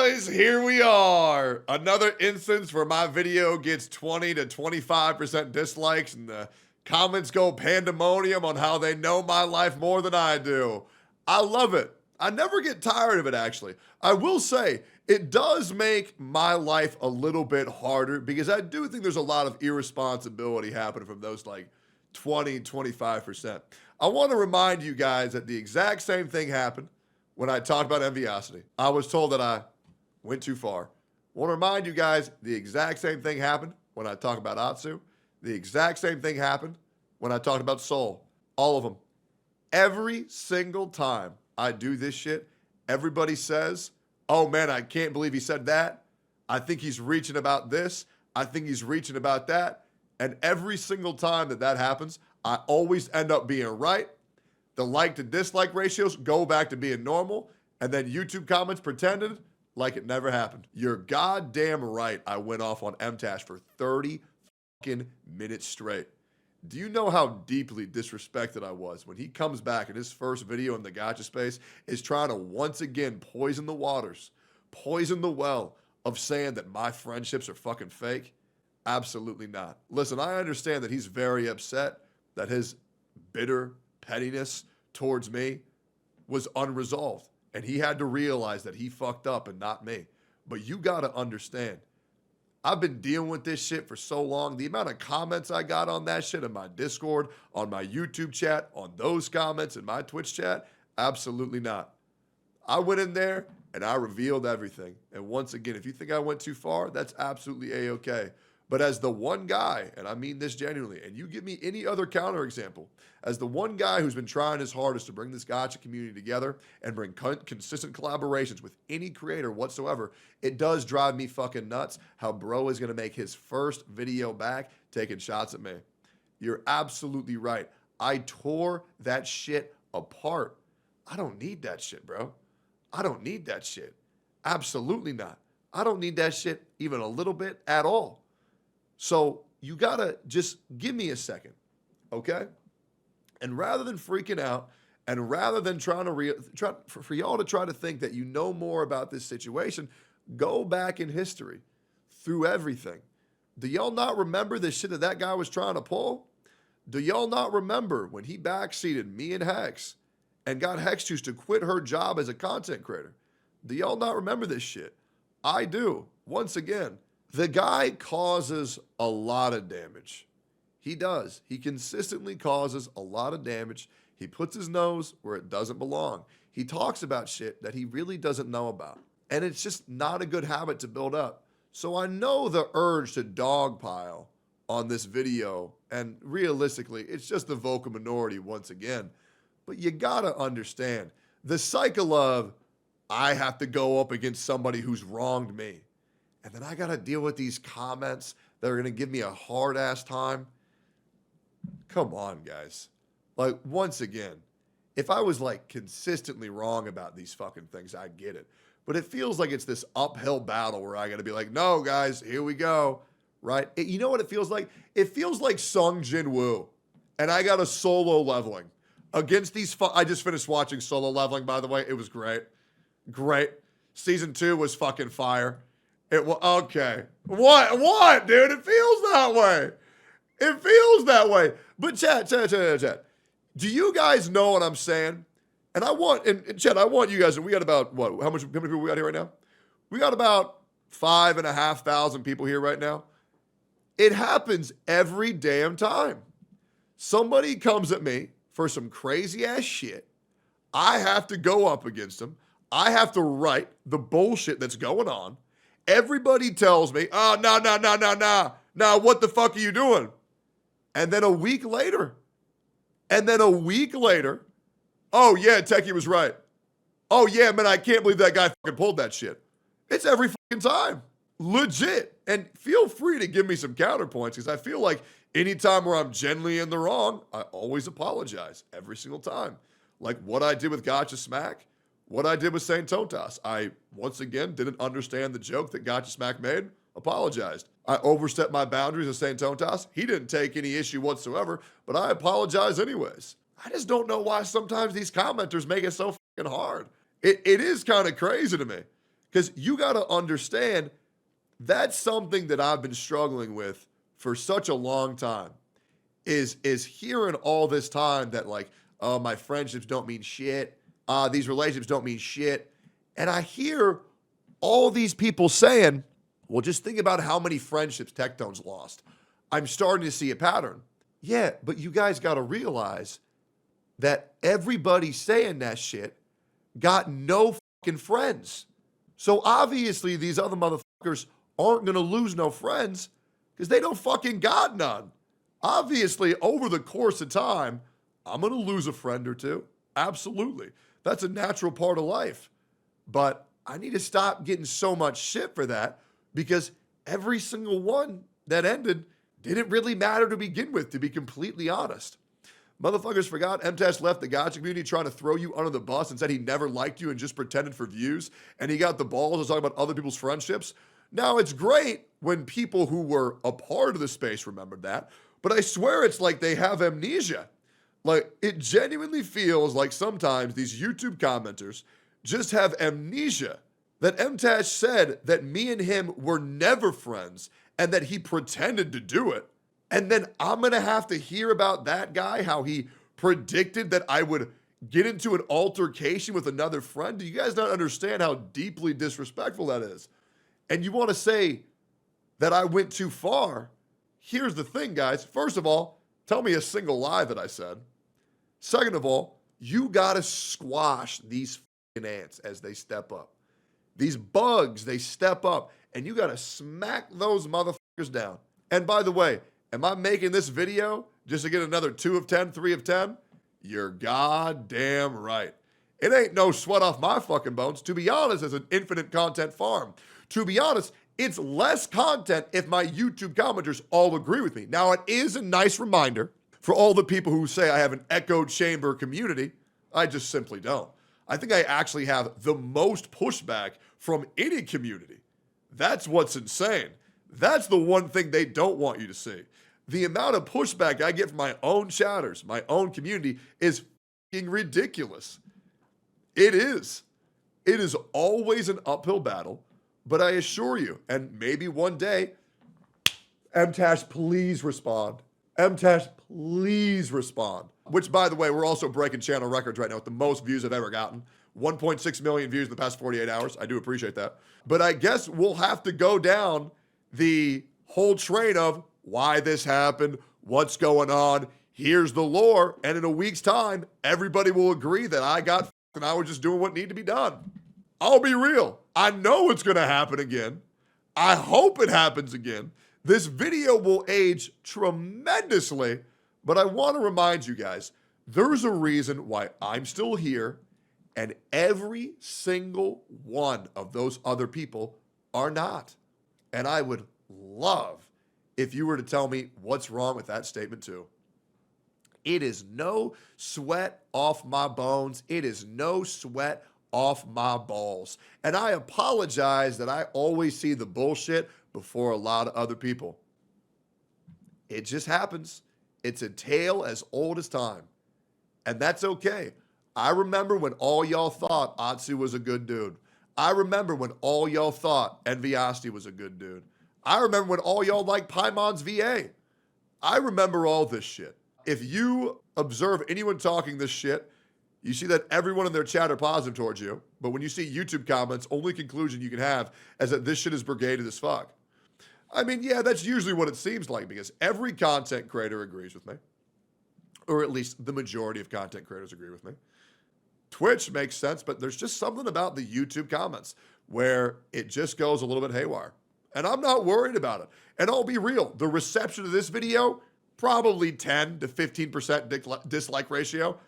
boys, here we are. Another instance where my video gets 20 to 25% dislikes and the comments go pandemonium on how they know my life more than I do. I love it. I never get tired of it, actually. I will say, it does make my life a little bit harder because I do think there's a lot of irresponsibility happening from those like 20, 25%. I want to remind you guys that the exact same thing happened when I talked about enviosity. I was told that I went too far. I want to remind you guys the exact same thing happened when I talked about Atsu. The exact same thing happened when I talked about Soul. All of them. Every single time I do this shit, everybody says, oh man, I can't believe he said that. I think he's reaching about this. I think he's reaching about that. And every single time that that happens, I always end up being right. The like to dislike ratios go back to being normal. And then YouTube comments pretended like it never happened. You're goddamn right. I went off on Mtashed for 30 fucking minutes straight. Do you know how deeply disrespected I was when he comes back in his first video in the gotcha space is trying to once again poison the waters, poison the well of saying that my friendships are fucking fake? Absolutely not. Listen, I understand that he's very upset that his bitter pettiness towards me was unresolved and he had to realize that he fucked up and not me. But you got to understand, I've been dealing with this shit for so long. The amount of comments I got on that shit in my Discord, on my YouTube chat, on those comments in my Twitch chat, absolutely not. I went in there and I revealed everything. And once again, if you think I went too far, that's absolutely A-okay. But as the one guy, and I mean this genuinely, and you give me any other counterexample, as the one guy who's been trying his hardest to bring this gotcha community together and bring consistent collaborations with any creator whatsoever, it does drive me fucking nuts how bro is going to make his first video back taking shots at me. You're absolutely right. I tore that shit apart. I don't need that shit, bro. I don't need that shit. Absolutely not. I don't need that shit even a little bit at all. So you gotta just give me a second, okay? And rather than freaking out, and rather than trying to for y'all to try to think that you know more about this situation, go back in history through everything. Do y'all not remember the shit that guy was trying to pull? Do y'all not remember when he backseated me and Hex and got Hex Juice to quit her job as a content creator? Do y'all not remember this shit? I do. Once again, the guy causes a lot of damage. He does. He consistently causes a lot of damage. He puts his nose where it doesn't belong. He talks about shit that he really doesn't know about. And it's just not a good habit to build up. So I know the urge to dogpile on this video. And realistically, it's just the vocal minority once again. But you gotta understand, the cycle of, I have to go up against somebody who's wronged me. And then I got to deal with these comments that are going to give me a hard-ass time. Come on, guys. Like, once again, if I was, like, consistently wrong about these fucking things, I get it. But it feels like it's this uphill battle where I got to be like, no, guys, here we go, right? You know what it feels like? It feels like Sung Jin Woo, and I got a solo leveling against these I just finished watching Solo Leveling, by the way. It was great. Great. Season 2 was fucking fire. It was okay. What, dude? It feels that way. It feels that way. But chat. Do you guys know what I'm saying? And I want, and chat, I want you guys, we got about, what, how many people we got here right now? We got about 5,500 people here right now. It happens every damn time. Somebody comes at me for some crazy ass shit. I have to go up against them. I have to write the bullshit that's going on. Everybody tells me, oh, no, what the fuck are you doing? And then a week later, oh yeah, Techie was right. Oh yeah, man, I can't believe that guy fucking pulled that shit. It's every fucking time. Legit. And feel free to give me some counterpoints because I feel like anytime where I'm genuinely in the wrong, I always apologize every single time. Like what I did with Gotcha Smack. What I did with Saint Tontas, I, once again, didn't understand the joke that Gotcha Smack made, apologized. I overstepped my boundaries with Saint Tontas. He didn't take any issue whatsoever, but I apologize anyways. I just don't know why sometimes these commenters make it so fucking hard. It is kind of crazy to me. Because you got to understand, that's something that I've been struggling with for such a long time, is hearing all this time that like, oh, my friendships don't mean shit. These relationships don't mean shit. And I hear all these people saying, well, just think about how many friendships Tectone's lost. I'm starting to see a pattern. Yeah, but you guys got to realize that everybody saying that shit got no fucking friends. So obviously these other motherfuckers aren't going to lose no friends because they don't fucking got none. Obviously, over the course of time, I'm going to lose a friend or two. Absolutely. That's a natural part of life. But I need to stop getting so much shit for that because every single one that ended didn't really matter to begin with, to be completely honest. Motherfuckers forgot Mtashed left the gotcha community trying to throw you under the bus and said he never liked you and just pretended for views, and he got the balls to talk about other people's friendships. Now, it's great when people who were a part of the space remembered that, but I swear it's like they have amnesia. Like, it genuinely feels like sometimes these YouTube commenters just have amnesia that Mtashed said that me and him were never friends and that he pretended to do it. And then I'm going to have to hear about that guy, how he predicted that I would get into an altercation with another friend. Do you guys not understand how deeply disrespectful that is? And you want to say that I went too far? Here's the thing, guys. First of all, tell me a single lie that I said. Second of all, you got to squash these fucking ants as they step up. These bugs, they step up, and you got to smack those motherfuckers down. And by the way, am I making this video just to get another 2 of 10, 3 of 10? You're goddamn right. It ain't no sweat off my fucking bones. To be honest, as an infinite content farm, to be honest, it's less content if my YouTube commenters all agree with me. Now, it is a nice reminder for all the people who say I have an echo chamber community. I just simply don't. I think I actually have the most pushback from any community. That's what's insane. That's the one thing they don't want you to see. The amount of pushback I get from my own chatters, my own community, is fucking ridiculous. It is. It is always an uphill battle, but I assure you, and maybe one day, Mtashed, please respond. Mtashed, please respond. Which, by the way, we're also breaking channel records right now with the most views I've ever gotten. 1.6 million views in the past 48 hours. I do appreciate that. But I guess we'll have to go down the whole train of why this happened, what's going on, here's the lore, and in a week's time, everybody will agree that I got f***ed and I was just doing what needed to be done. I'll be real. I know it's going to happen again. I hope it happens again. This video will age tremendously, but I want to remind you guys, there's a reason why I'm still here, and every single one of those other people are not. And I would love if you were to tell me what's wrong with that statement too. It is no sweat off my bones. It is no sweat off my balls. And I apologize that I always see the bullshit before a lot of other people. It just happens. It's a tale as old as time. And that's okay. I remember when all y'all thought Atsu was a good dude. I remember when all y'all thought Enviasti was a good dude. I remember when all y'all liked Paimon's VA. I remember all this shit. If you observe anyone talking this shit, you see that everyone in their chat are positive towards you. But when you see YouTube comments, only conclusion you can have is that this shit is brigaded as fuck. I mean, yeah, that's usually what it seems like because every content creator agrees with me. Or at least the majority of content creators agree with me. Twitch makes sense, but there's just something about the YouTube comments where it just goes a little bit haywire. And I'm not worried about it. And I'll be real, the reception of this video, probably 10 to 15% dislike ratio.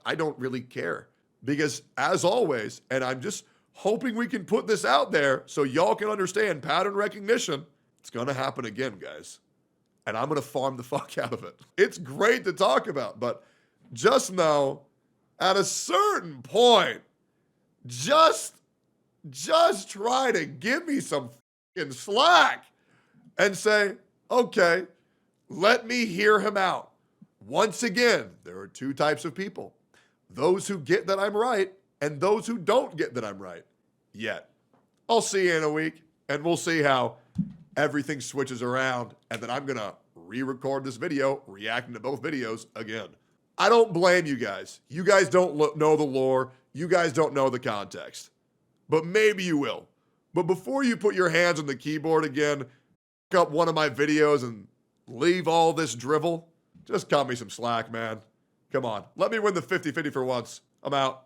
I don't really care because as always, and I'm just hoping we can put this out there so y'all can understand pattern recognition, it's going to happen again, guys. And I'm going to farm the fuck out of it. It's great to talk about, but just know at a certain point, just try to give me some fucking slack and say, okay, let me hear him out. Once again, there are two types of people. Those who get that I'm right and those who don't get that I'm right. Yet, I'll see you in a week, and we'll see how everything switches around, and then I'm going to re-record this video, reacting to both videos again. I don't blame you guys. You guys don't know the lore. You guys don't know the context. But maybe you will. But before you put your hands on the keyboard again, pick up one of my videos and leave all this drivel, just cut me some slack, man. Come on. Let me win the 50-50 for once. I'm out.